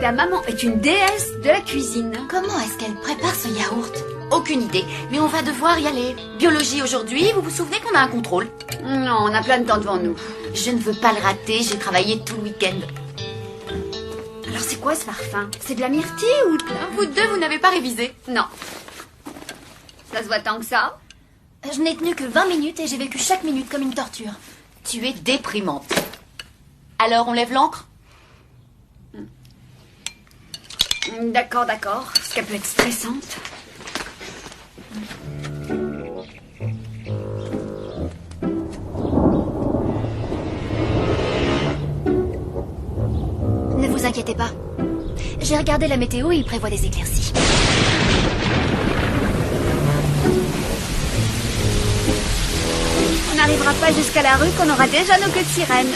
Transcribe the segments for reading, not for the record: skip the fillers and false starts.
la maman est une déesse de la cuisine. Comment est-ce qu'elle prépare ce yaourt? Aucune idée, mais on va devoir y aller. Biologie aujourd'hui, vous vous souvenez qu'on a un contrôle? Non, on a plein de temps devant nous. Je ne veux pas le rater, j'ai travaillé tout le week-end. Alors c'est quoi ce parfum? C'est de la myrtille ou... Vous deux, vous n'avez pas révisé? Non. Ça se voit tant que ça? Je n'ai tenu que 20 minutes et j'ai vécu chaque minute comme une torture. Tu es déprimante. Alors, on lève l'encre? D'accord, d'accord. Parce qu'elle peut être stressante. Ne vous inquiétez pas. J'ai regardé la météo et il prévoit des éclaircies. On n'arrivera pas jusqu'à la rue qu'on aura déjà nos queues de sirène.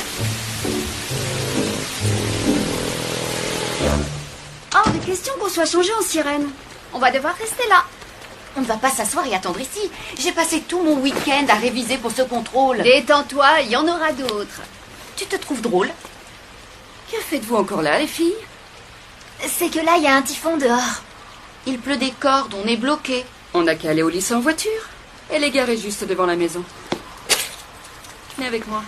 Hors de question qu'on soit changé en sirène. On va devoir rester là. On ne va pas s'asseoir et attendre ici. J'ai passé tout mon week-end à réviser pour ce contrôle. Détends-toi, il y en aura d'autres. Tu te trouves drôle? Que faites-vous encore là, les filles? C'est que là, il y a un typhon dehors. Il pleut des cordes, on est bloqué. On n'a qu'à aller au lycée en voiture. Elle est garée juste devant la maison. Viens avec moi.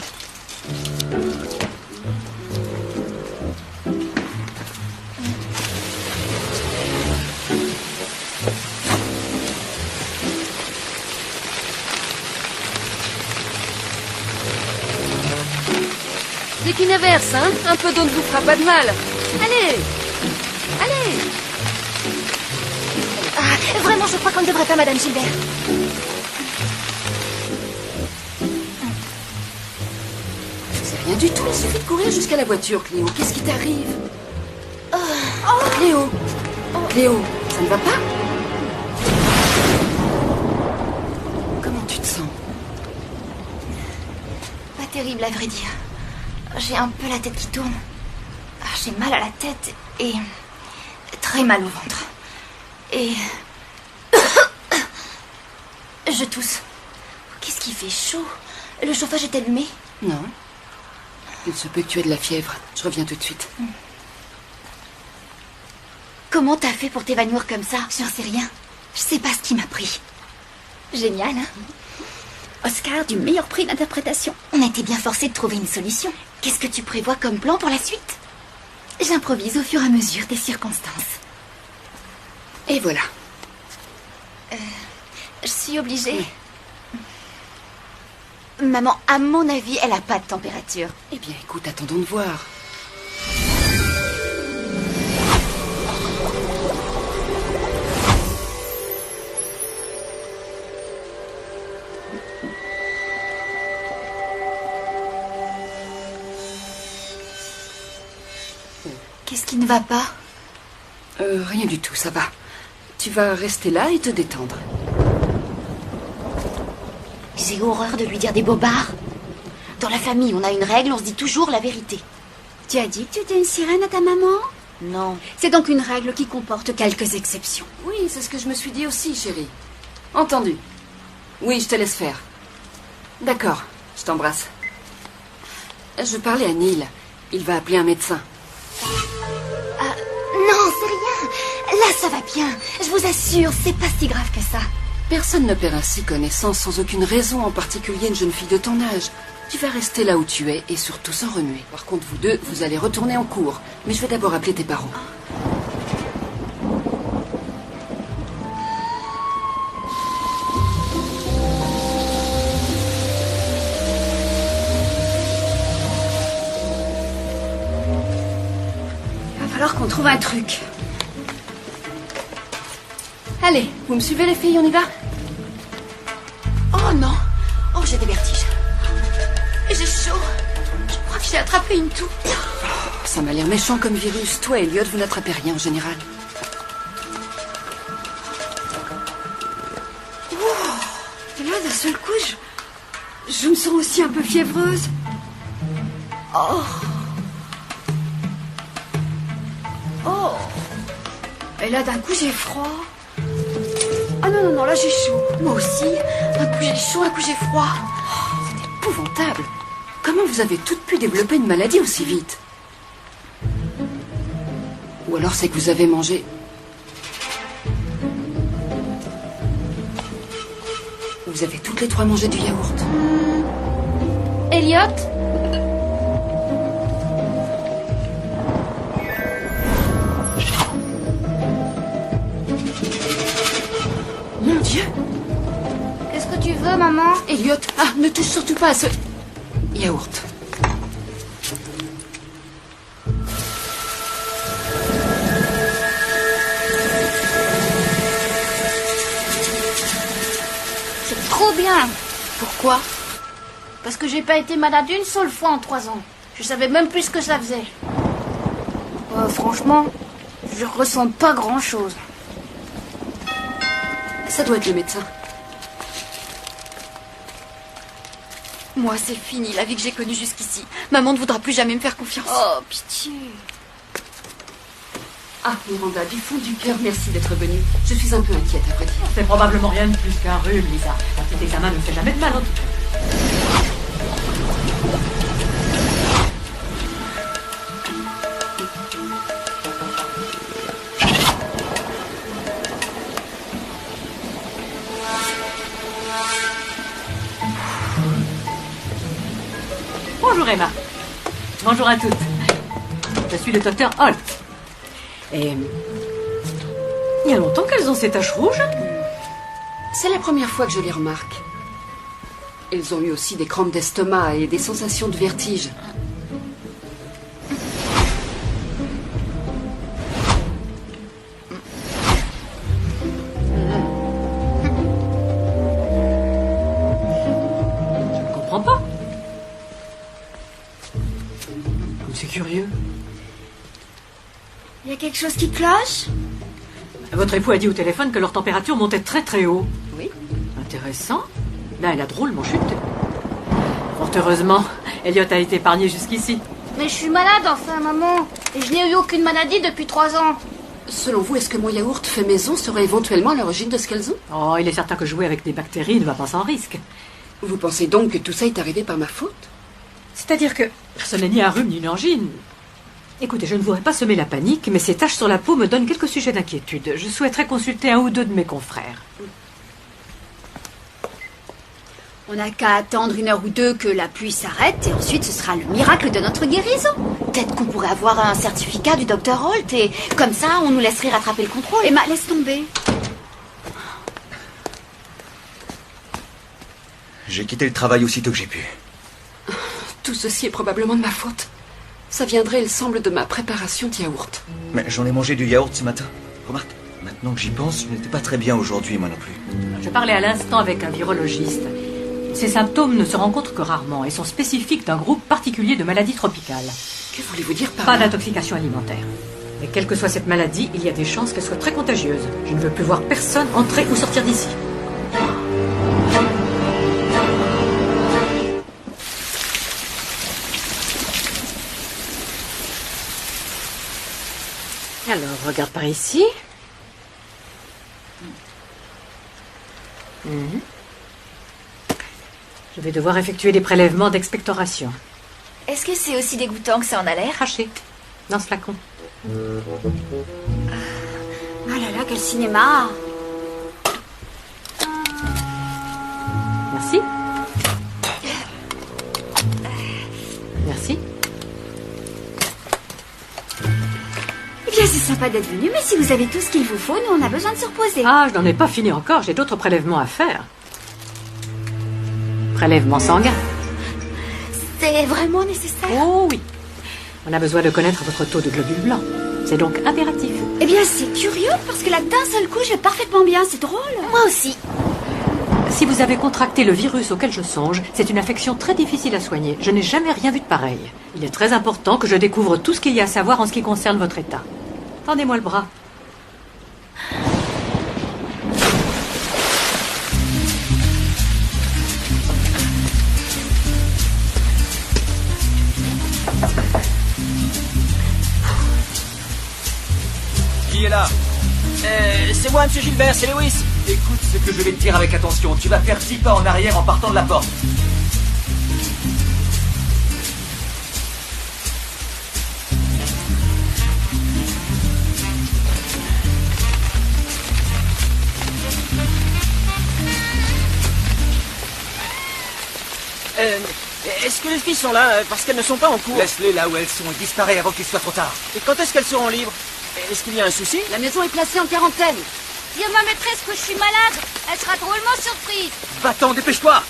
Dès qu'il inverse, hein? Un peu d'eau ne vous fera pas de mal. Allez! Allez! Ah, vraiment, je crois qu'on ne devrait pas, Madame Gilbert. C'est rien du tout, il suffit de courir jusqu'à la voiture, Cléo. Qu'est-ce qui t'arrive? Cléo! Cléo, ça ne va pas? Comment tu te sens? Pas terrible, à vrai dire. J'ai un peu la tête qui tourne. J'ai mal à la tête et très mal au ventre. Et je tousse. Qu'est-ce qui fait chaud? Le chauffage est allumé? Non. Il se peut que tu aies de la fièvre. Je reviens tout de suite. Comment t'as fait pour t'évanouir comme ça? J'en sais rien. Je sais pas ce qui m'a pris. Génial, hein? Oscar du meilleur prix d'interprétation. On a été bien forcés de trouver une solution. Qu'est-ce que tu prévois comme plan pour la suite? J'improvise au fur et à mesure des circonstances. Et voilà. Je suis obligée. Oui. Maman, à mon avis, elle a pas de température. Eh bien, écoute, attendons de voir. Qu'est-ce qui ne va pas? Rien du tout, ça va. Tu vas rester là et te détendre. J'ai horreur de lui dire des bobards. Dans la famille, on a une règle, on se dit toujours la vérité. Tu as dit que tu étais une sirène à ta maman? Non. C'est donc une règle qui comporte quelques exceptions. Oui, c'est ce que je me suis dit aussi, chérie. Entendu. Oui, je te laisse faire. D'accord, je t'embrasse. Je parlais à Neil. Il va appeler un médecin. Non, c'est rien. Là, ça va bien. Je vous assure, c'est pas si grave que ça. Personne ne perd ainsi connaissance sans aucune raison, en particulier une jeune fille de ton âge. Tu vas rester là où tu es et surtout sans remuer. Par contre, vous deux, vous allez retourner en cours. Mais je vais d'abord appeler tes parents. Il va falloir qu'on trouve un truc. Allez, vous me suivez les filles, on y va? Oh non! Oh, j'ai des vertiges. J'ai chaud. Je crois que j'ai attrapé une toux. Ça m'a l'air méchant comme virus. Toi, Elliot, vous n'attrapez rien en général. Et là, d'un seul coup, je me sens aussi un peu fiévreuse. Oh. Et là, d'un coup, j'ai froid. Ah non, non, non, là, j'ai chaud. Moi aussi. Un coup j'ai chaud, un coup j'ai froid. C'est épouvantable. Comment vous avez toutes pu développer une maladie aussi vite? Ou alors c'est que vous avez mangé... Vous avez toutes les trois mangé du yaourt. Elliot? Mon Dieu! Qu'est-ce que tu veux, maman? Elliot, ne touche surtout pas à ce... yaourt. C'est trop bien. Pourquoi? Parce que j'ai pas été malade une seule fois en 3 ans. Je savais même plus ce que ça faisait. Franchement, je ressens pas grand-chose. Ça doit être le médecin. Moi, c'est fini, la vie que j'ai connue jusqu'ici. Maman ne voudra plus jamais me faire confiance. Oh, pitié. Ah, Miranda, du fond du cœur, merci d'être venue. Je suis un peu inquiète, à vrai dire. C'est probablement rien de plus qu'un rhume, Lisa. Un petit examen ne fait jamais de mal, en tout cas. Bonjour Emma. Bonjour à toutes. Je suis le docteur Holt. Et il y a longtemps qu'elles ont ces taches rouges. C'est la première fois que je les remarque. Elles ont eu aussi des crampes d'estomac et des sensations de vertige. Je ne comprends pas. C'est curieux. Il y a quelque chose qui cloche? Votre époux a dit au téléphone que leur température montait très très haut. Oui. Intéressant. Là, elle a drôlement chuté. Fort heureusement, Elliot a été épargné jusqu'ici. Mais je suis malade enfin, maman. Et je n'ai eu aucune maladie depuis 3 ans. Selon vous, est-ce que mon yaourt fait maison serait éventuellement à l'origine de ce qu'elles ont? Oh, il est certain que jouer avec des bactéries ne va pas sans risque. Vous pensez donc que tout ça est arrivé par ma faute? C'est-à-dire que ce n'est ni un rhume ni une angine. Écoutez, je ne voudrais pas semer la panique, mais ces taches sur la peau me donnent quelques sujets d'inquiétude. Je souhaiterais consulter un ou deux de mes confrères. On n'a qu'à attendre 1 heure ou 2 que la pluie s'arrête et ensuite ce sera le miracle de notre guérison. Peut-être qu'on pourrait avoir un certificat du docteur Holt et comme ça, on nous laisserait rattraper le contrôle. Emma, laisse tomber. J'ai quitté le travail aussitôt que j'ai pu. Tout ceci est probablement de ma faute. Ça viendrait, il semble, de ma préparation de yaourt. Mais j'en ai mangé du yaourt ce matin. Remarque, maintenant que j'y pense, je n'étais pas très bien aujourd'hui, moi non plus. Je parlais à l'instant avec un virologiste. Ces symptômes ne se rencontrent que rarement et sont spécifiques d'un groupe particulier de maladies tropicales. Que voulez-vous dire par Pas là? d'intoxication alimentaire. Mais quelle que soit cette maladie, il y a des chances qu'elle soit très contagieuse. Je ne veux plus voir personne entrer ou sortir d'ici. Alors, regarde par ici. Mhm. Je vais devoir effectuer des prélèvements d'expectoration. Est-ce que c'est aussi dégoûtant que ça en a l'air? Craché dans ce flacon. Ah là là, quel cinéma! Merci. Merci. Eh bien, c'est sympa d'être venu, mais si vous avez tout ce qu'il vous faut, nous on a besoin de se reposer. Ah, je n'en ai pas fini encore, j'ai d'autres prélèvements à faire. Prélèvement sanguin. C'est vraiment nécessaire? Oh oui. On a besoin de connaître votre taux de globules blancs. C'est donc impératif. Eh bien, c'est curieux, parce que là, d'un seul coup, je vais parfaitement bien, c'est drôle. Moi aussi. Si vous avez contracté le virus auquel je songe, c'est une infection très difficile à soigner. Je n'ai jamais rien vu de pareil. Il est très important que je découvre tout ce qu'il y a à savoir en ce qui concerne votre état. Tendez-moi le bras. Qui est là? C'est moi, monsieur Gilbert, c'est Lewis. Écoute ce que je vais te dire avec attention. Tu vas faire 6 pas en arrière en partant de la porte. Est-ce que les filles sont là parce qu'elles ne sont pas en cours? Laisse-les là où elles sont et disparais avant qu'il soit trop tard. Et quand est-ce qu'elles seront libres? Est-ce qu'il y a un souci? La maison est placée en quarantaine. Dis à ma maîtresse que je suis malade. Elle sera drôlement surprise. Va-t'en, dépêche-toi!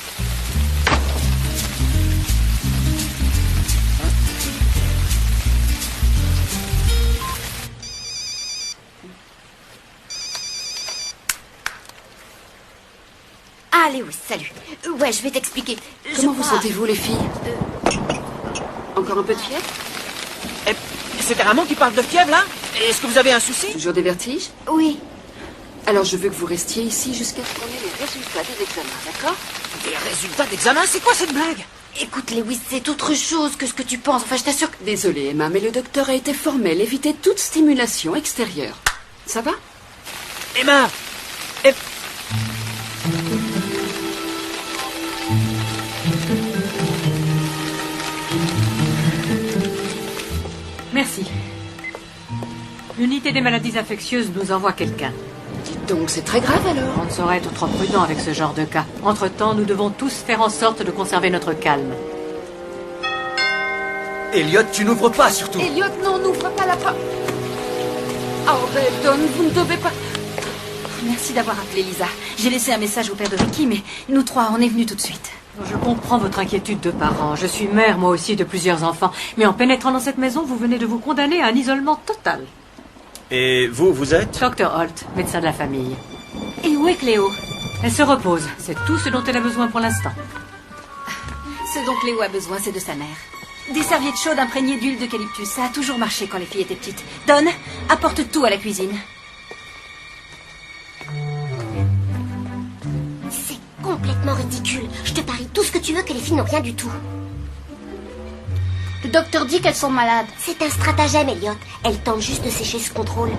Allez, oui, salut. Ouais, je vais t'expliquer. Comment vous sentez-vous, les filles Encore un peu de fièvre? C'est Ramon qui parle de fièvre, là? Est-ce que vous avez un souci? Toujours des vertiges? Oui. Alors je veux que vous restiez ici jusqu'à ce qu'on ait les résultats des examens, d'accord? Des résultats d'examen? C'est quoi cette blague? Écoute, Lewis, c'est autre chose que ce que tu penses. Enfin, je t'assure que... Désolée, Emma, mais le docteur a été formel. Évitez toute stimulation extérieure. Ça va? Emma! Merci. L'unité des maladies infectieuses nous envoie quelqu'un. Dites donc, c'est très grave alors. On ne saurait être trop prudent avec ce genre de cas. Entre-temps, nous devons tous faire en sorte de conserver notre calme. Elliot, tu n'ouvres pas, surtout. Elliot, non, n'ouvre pas la porte. Oh, Redon, vous ne devez pas... Merci d'avoir appelé Lisa. J'ai laissé un message au père de Ricky, mais nous trois, on est venus tout de suite. Je comprends votre inquiétude de parents. Je suis mère, moi aussi, de plusieurs enfants. Mais en pénétrant dans cette maison, vous venez de vous condamner à un isolement total. Et vous êtes? Dr. Holt, médecin de la famille. Et où est Cléo? Elle se repose. C'est tout ce dont elle a besoin pour l'instant. Ce dont Cléo a besoin, c'est de sa mère. Des serviettes chaudes imprégnées d'huile d'eucalyptus. Ça a toujours marché quand les filles étaient petites. Don, apporte tout à la cuisine. C'est complètement ridicule. Je te parie tout ce que tu veux que les filles n'ont rien du tout. Le docteur dit qu'elles sont malades. C'est un stratagème, Elliot. Elles tentent juste de sécher ce contrôle.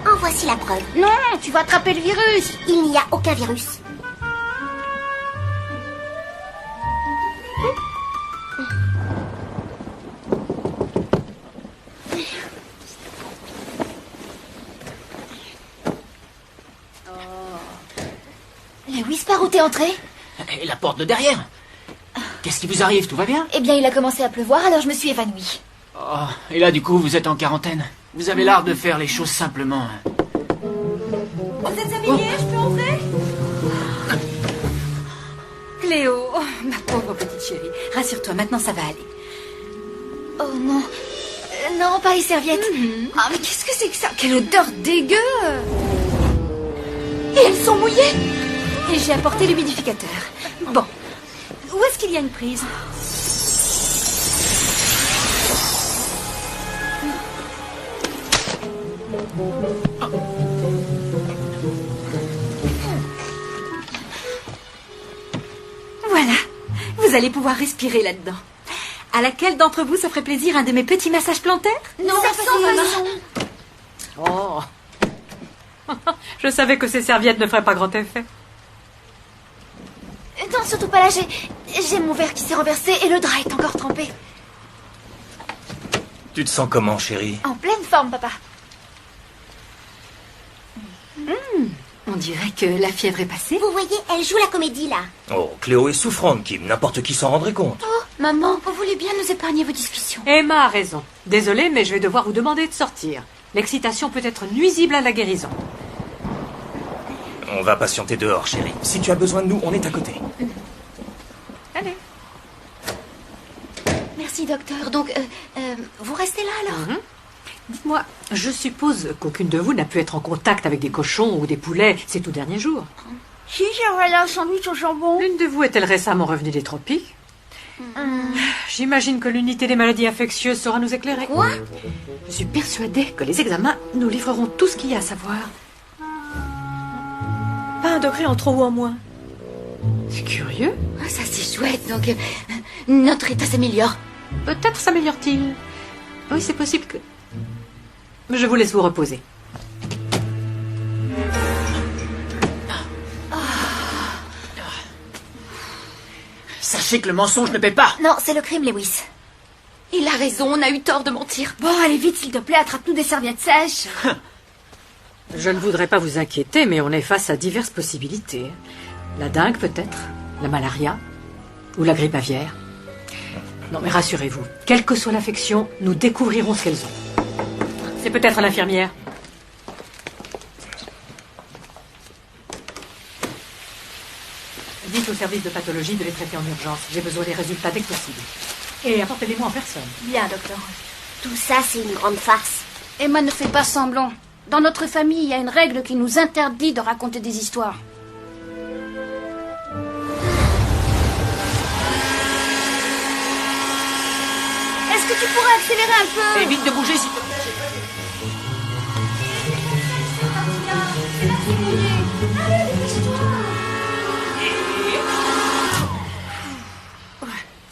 En voici la preuve. Non, tu vas attraper le virus. Il n'y a aucun virus. Lewis, par où t'es entré? Et la porte de derrière? Qu'est-ce qui vous arrive? Tout va bien? Eh bien, il a commencé à pleuvoir, alors je me suis évanouie. Oh, et là, du coup, vous êtes en quarantaine. Vous avez l'art de faire les choses simplement. Vous êtes habillés? Je peux entrer? Cléo, oh, ma pauvre petite chérie. Rassure-toi, maintenant ça va aller. Oh non. Non, pas les serviettes. Ah, mais qu'est-ce que c'est que ça? Quelle odeur dégueu! Et elles sont mouillées! Et j'ai apporté l'humidificateur. Bon. Où est-ce qu'il y a une prise? Voilà. Vous allez pouvoir respirer là-dedans. À laquelle d'entre vous ça ferait plaisir un de mes petits massages plantaires? Non, Oh. Je savais que ces serviettes ne feraient pas grand effet. Non, surtout pas là. J'ai mon verre qui s'est renversé et le drap est encore trempé. Tu te sens comment, chérie? En pleine forme, papa. On dirait que la fièvre est passée. Vous voyez, elle joue la comédie, là. Oh, Cléo est souffrante, Kim. N'importe qui s'en rendrait compte. Oh, maman, vous voulez bien nous épargner vos discussions? Emma a raison. Désolée, mais je vais devoir vous demander de sortir. L'excitation peut être nuisible à la guérison. On va patienter dehors, chérie. Si tu as besoin de nous, on est à côté. Allez. Merci, docteur. Donc, vous restez là, alors? Dites-moi, je suppose qu'aucune de vous n'a pu être en contact avec des cochons ou des poulets ces tout derniers jours. Si j'aurais un sandwich au jambon. L'une de vous est-elle récemment revenue des tropiques? J'imagine que l'unité des maladies infectieuses saura nous éclairer. Quoi? Je suis persuadée que les examens nous livreront tout ce qu'il y a à savoir. Pas un degré en trop ou en moins. C'est curieux. Ah, ça, c'est chouette. Donc, notre état s'améliore. Peut-être s'améliore-t-il. Oui, c'est possible que... Je vous laisse vous reposer. Sachez que le mensonge ne paie pas. Non, c'est le crime, Lewis. Il a raison, on a eu tort de mentir. Bon, allez vite, s'il te plaît, attrape-nous des serviettes sèches. Je ne voudrais pas vous inquiéter, mais on est face à diverses possibilités. La dengue, peut-être. La malaria. Ou la grippe aviaire. Non, mais rassurez-vous, quelle que soit l'affection, nous découvrirons ce qu'elles ont. C'est peut-être l'infirmière. Dites au service de pathologie de les traiter en urgence. J'ai besoin des résultats dès que possible. Et apportez-les-moi en personne. Bien, docteur. Tout ça, c'est une grande farce. Emma ne fait pas semblant. Dans notre famille, il y a une règle qui nous interdit de raconter des histoires. Est-ce que tu pourrais accélérer un peu? Évite de bouger, s'il te plaît.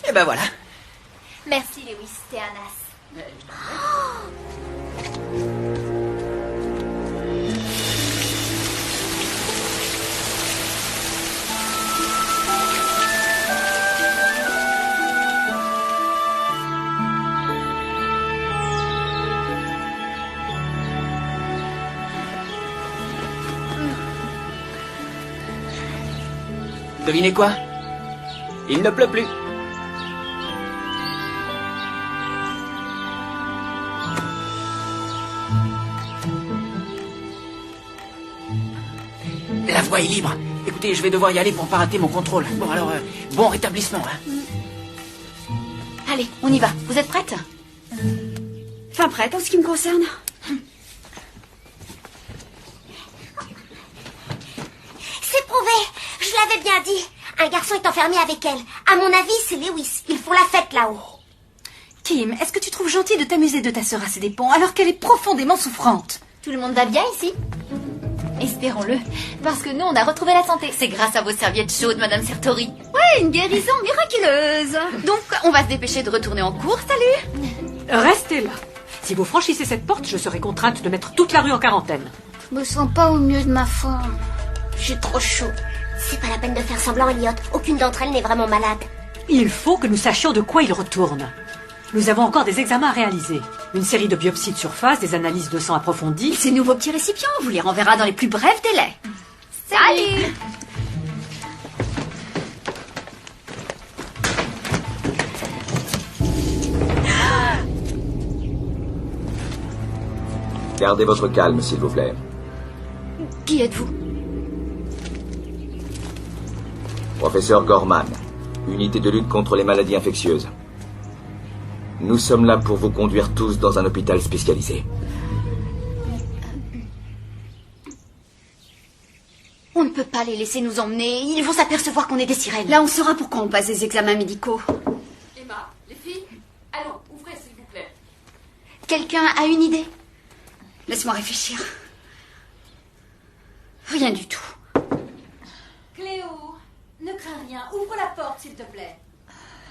Et ben voilà. Merci, Lewis, t'es un as. Devinez quoi? Il ne pleut plus. La voie est libre. Écoutez, je vais devoir y aller pour pas rater mon contrôle. Bon, alors, bon rétablissement, hein. Allez, on y va. Vous êtes prête? Enfin prête en ce qui me concerne. C'est prouvé. Je l'avais bien dit. Un garçon est enfermé avec elle. À mon avis, c'est Lewis. Ils font la fête là-haut. Kim, est-ce que tu trouves gentil de t'amuser de ta sœur à ses dépens alors qu'elle est profondément souffrante? Tout le monde va bien ici? Espérons-le, parce que nous, on a retrouvé la santé. C'est grâce à vos serviettes chaudes, Madame Sertori. Ouais, une guérison miraculeuse. Donc, on va se dépêcher de retourner en cours, salut. Restez là. Si vous franchissez cette porte, je serai contrainte de mettre toute la rue en quarantaine. Je me sens pas au mieux de ma forme. J'ai trop chaud. C'est pas la peine de faire semblant, Elliot. Aucune d'entre elles n'est vraiment malade. Il faut que nous sachions de quoi il retourne. Nous avons encore des examens à réaliser. Une série de biopsies de surface, des analyses de sang approfondies. Ces nouveaux petits récipients, on vous les renverra dans les plus brefs délais. Salut. Gardez votre calme, s'il vous plaît. Qui êtes-vous? Professeur Gorman, unité de lutte contre les maladies infectieuses. Nous sommes là pour vous conduire tous dans un hôpital spécialisé. On ne peut pas les laisser nous emmener. Ils vont s'apercevoir qu'on est des sirènes. Là, on saura pourquoi on passe des examens médicaux. Emma, les filles, allons, ouvrez s'il vous plaît. Quelqu'un a une idée? Laisse-moi réfléchir. Rien du tout. Cléo, ne crains rien. Ouvre la porte, s'il te plaît.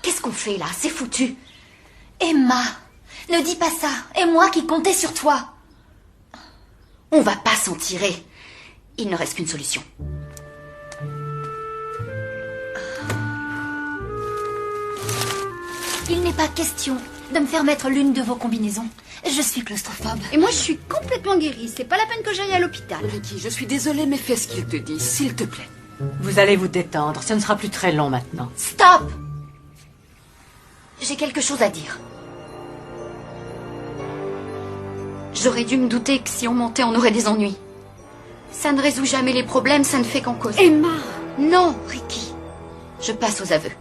Qu'est-ce qu'on fait là? C'est foutu. Emma, ne dis pas ça. Et moi qui comptais sur toi. On va pas s'en tirer. Il ne reste qu'une solution. Il n'est pas question de me faire mettre l'une de vos combinaisons. Je suis claustrophobe. Et moi, je suis complètement guérie. C'est pas la peine que j'aille à l'hôpital. Ricky, je suis désolée, mais fais ce qu'il te dit, s'il te plaît. Vous allez vous détendre. Ce ne sera plus très long maintenant. Stop! J'ai quelque chose à dire. J'aurais dû me douter que si on montait, on aurait des ennuis. Ça ne résout jamais les problèmes, ça ne fait qu'en causer. Emma! Non, Ricky. Je passe aux aveux.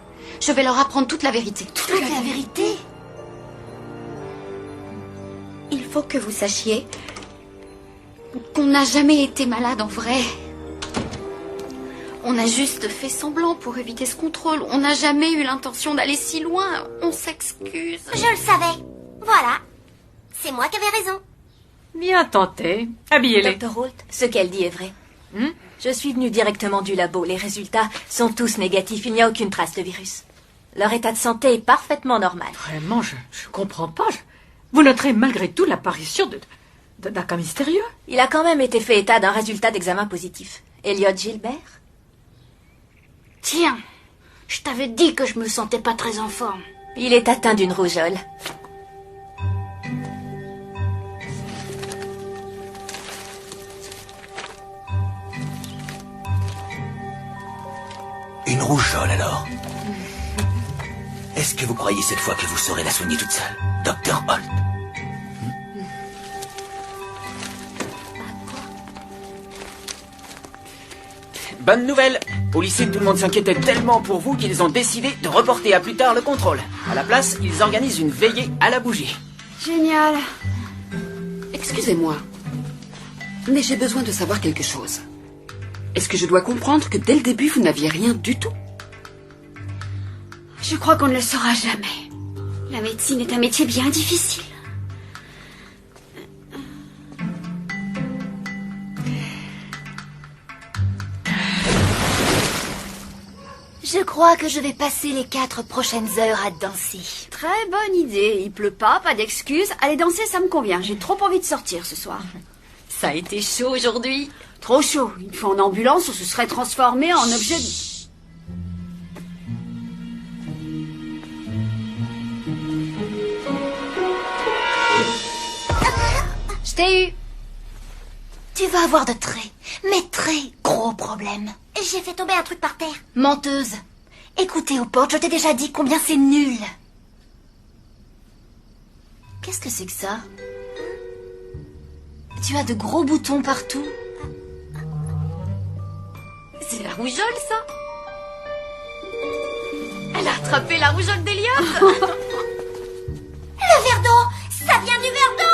Je vais leur apprendre toute la vérité. Toute la vérité? Il faut que vous sachiez qu'on n'a jamais été malade en vrai. On a juste fait semblant pour éviter ce contrôle. On n'a jamais eu l'intention d'aller si loin. On s'excuse. Je le savais. Voilà. C'est moi qui avais raison. Bien tenté. Habillez-les. Dr. Holt, ce qu'elle dit est vrai. Je suis venue directement du labo. Les résultats sont tous négatifs. Il n'y a aucune trace de virus. Leur état de santé est parfaitement normal. Vraiment, je comprends pas. Vous noterez malgré tout l'apparition d'un cas mystérieux. Il a quand même été fait état d'un résultat d'examen positif. Elliot Gilbert? Tiens, je t'avais dit que je me sentais pas très en forme. Il est atteint d'une rougeole. Une rougeole alors? Est-ce que vous croyez cette fois que vous saurez la soigner toute seule, Dr. Holt? Bonne nouvelle! Au lycée, tout le monde s'inquiétait tellement pour vous qu'ils ont décidé de reporter à plus tard le contrôle. À la place, ils organisent une veillée à la bougie. Génial. Excusez-moi, mais j'ai besoin de savoir quelque chose. Est-ce que je dois comprendre que dès le début, vous n'aviez rien du tout? Je crois qu'on ne le saura jamais. La médecine est un métier bien difficile. Je crois que je vais passer les 4 prochaines heures à danser. Très bonne idée. Il pleut pas d'excuses. Aller danser, ça me convient. J'ai trop envie de sortir ce soir. Ça a été chaud aujourd'hui. Trop chaud. Une fois en ambulance, on se serait transformé en objet... Je t'ai eu. Tu vas avoir de mais très gros problèmes. J'ai fait tomber un truc par terre. Menteuse. Écoutez, aux portes, je t'ai déjà dit combien c'est nul. Qu'est-ce que c'est que ça? Tu as de gros boutons partout. C'est la rougeole, ça. Elle a attrapé la rougeole d'Eliott. Le verre d'eau, ça vient du verre d'eau.